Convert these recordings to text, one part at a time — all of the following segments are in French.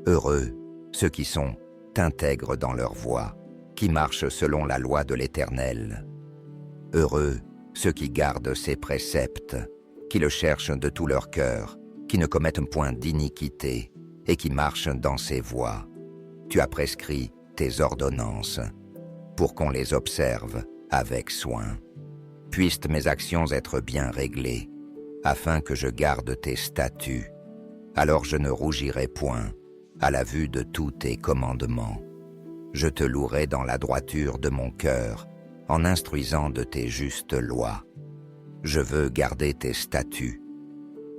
Heureux ceux qui sont intègres dans leur voie, qui marchent selon la loi de l'Éternel. Heureux ceux qui gardent ses préceptes, qui le cherchent de tout leur cœur, qui ne commettent point d'iniquité et qui marchent dans ses voies. Tu as prescrit tes ordonnances pour qu'on les observe avec soin. Puissent mes actions être bien réglées, afin que je garde tes statuts. Alors je ne rougirai point à la vue de tous tes commandements. Je te louerai dans la droiture de mon cœur, en instruisant de tes justes lois. Je veux garder tes statuts.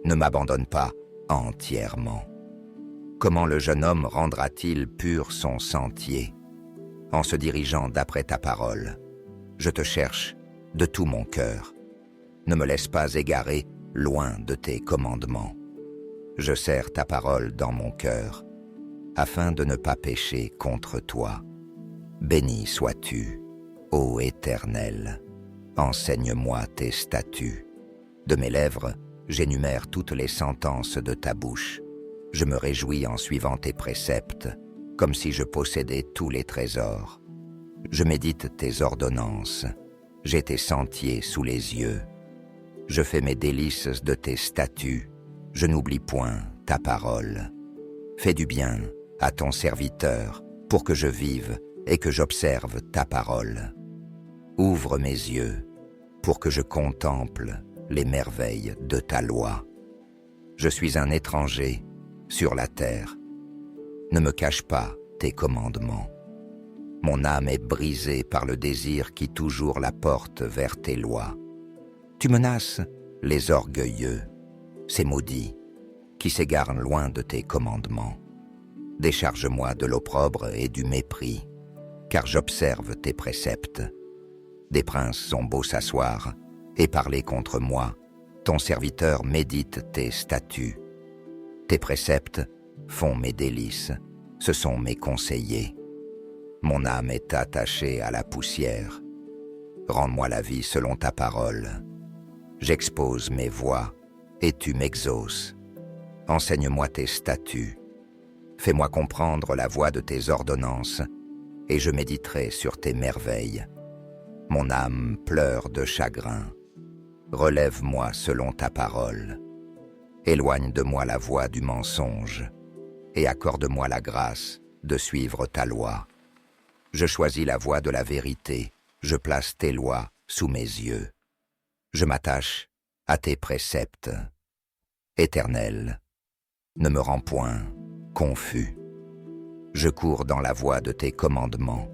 Ne m'abandonne pas entièrement. Comment le jeune homme rendra-t-il pur son sentier? En se dirigeant d'après ta parole. Je te cherche de tout mon cœur. Ne me laisse pas égarer loin de tes commandements. Je serre ta parole dans mon cœur, afin de ne pas pécher contre toi. Béni sois-tu, ô Éternel. Enseigne-moi tes statuts. De mes lèvres, j'énumère toutes les sentences de ta bouche. Je me réjouis en suivant tes préceptes, comme si je possédais tous les trésors. Je médite tes ordonnances. J'ai tes sentiers sous les yeux. Je fais mes délices de tes statuts. Je n'oublie point ta parole. Fais du bien à ton serviteur pour que je vive et que j'observe ta parole. Ouvre mes yeux pour que je contemple les merveilles de ta loi. Je suis un étranger sur la terre. Ne me cache pas tes commandements. Mon âme est brisée par le désir qui toujours la porte vers tes lois. Tu menaces les orgueilleux, ces maudits, qui s'égarent loin de tes commandements. Décharge-moi de l'opprobre et du mépris, car j'observe tes préceptes. Des princes ont beau s'asseoir et parler contre moi, ton serviteur médite tes statuts. Tes préceptes font mes délices, ce sont mes conseillers. Mon âme est attachée à la poussière. Rends-moi la vie selon ta parole. J'expose mes voies, et tu m'exauces. Enseigne-moi tes statuts. Fais-moi comprendre la voie de tes ordonnances, et je méditerai sur tes merveilles. Mon âme pleure de chagrin. Relève-moi selon ta parole. Éloigne de moi la voie du mensonge, et accorde-moi la grâce de suivre ta loi. Je choisis la voie de la vérité, je place tes lois sous mes yeux. Je m'attache à tes préceptes. Éternel, ne me rends point confus. Je cours dans la voie de tes commandements,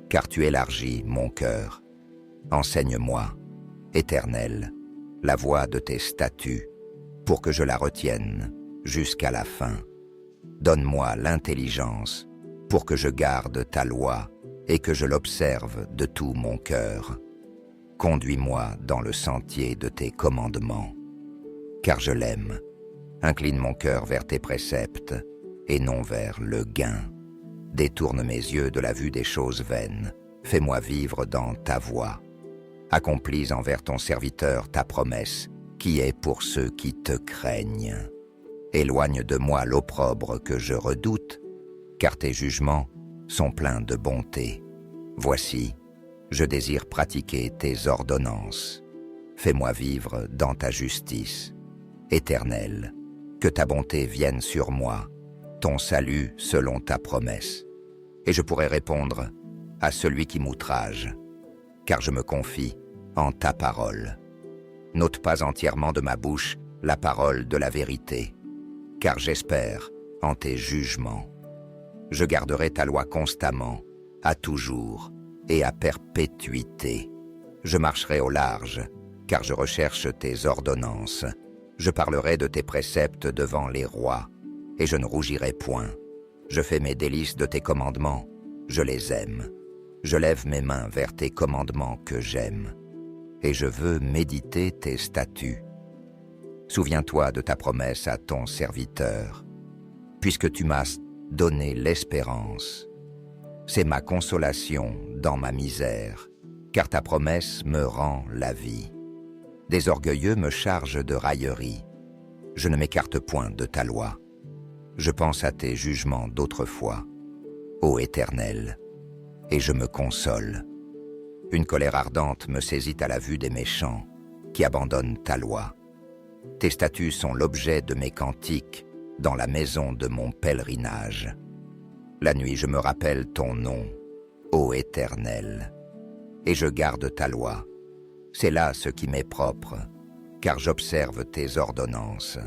car tu élargis mon cœur. Enseigne-moi, Éternel, la voie de tes statuts, pour que je la retienne jusqu'à la fin. Donne-moi l'intelligence pour que je garde ta loi et que je l'observe de tout mon cœur. Conduis-moi dans le sentier de tes commandements, car je l'aime. Incline mon cœur vers tes préceptes et non vers le gain. Détourne mes yeux de la vue des choses vaines. Fais-moi vivre dans ta voie. Accomplis envers ton serviteur ta promesse, qui est pour ceux qui te craignent. Éloigne de moi l'opprobre que je redoute, car tes jugements sont pleins de bonté. Voici, je désire pratiquer tes ordonnances. Fais-moi vivre dans ta justice. Éternel, que ta bonté vienne sur moi, ton salut selon ta promesse. Et je pourrai répondre à celui qui m'outrage, car je me confie en ta parole. N'ôte pas entièrement de ma bouche la parole de la vérité, car j'espère en tes jugements. Je garderai ta loi constamment, à toujours et à perpétuité. Je marcherai au large, car je recherche tes ordonnances. Je parlerai de tes préceptes devant les rois, et je ne rougirai point. Je fais mes délices de tes commandements, je les aime. Je lève mes mains vers tes commandements que j'aime, et je veux méditer tes statuts. Souviens-toi de ta promesse à ton serviteur, puisque tu m'as donné l'espérance. C'est ma consolation dans ma misère, car ta promesse me rend la vie. Des orgueilleux me chargent de railleries. Je ne m'écarte point de ta loi. Je pense à tes jugements d'autrefois, ô Éternel, et je me console. Une colère ardente me saisit à la vue des méchants qui abandonnent ta loi. Tes statuts sont l'objet de mes cantiques dans la maison de mon pèlerinage. La nuit, je me rappelle ton nom, ô Éternel, et je garde ta loi. C'est là ce qui m'est propre, car j'observe tes ordonnances.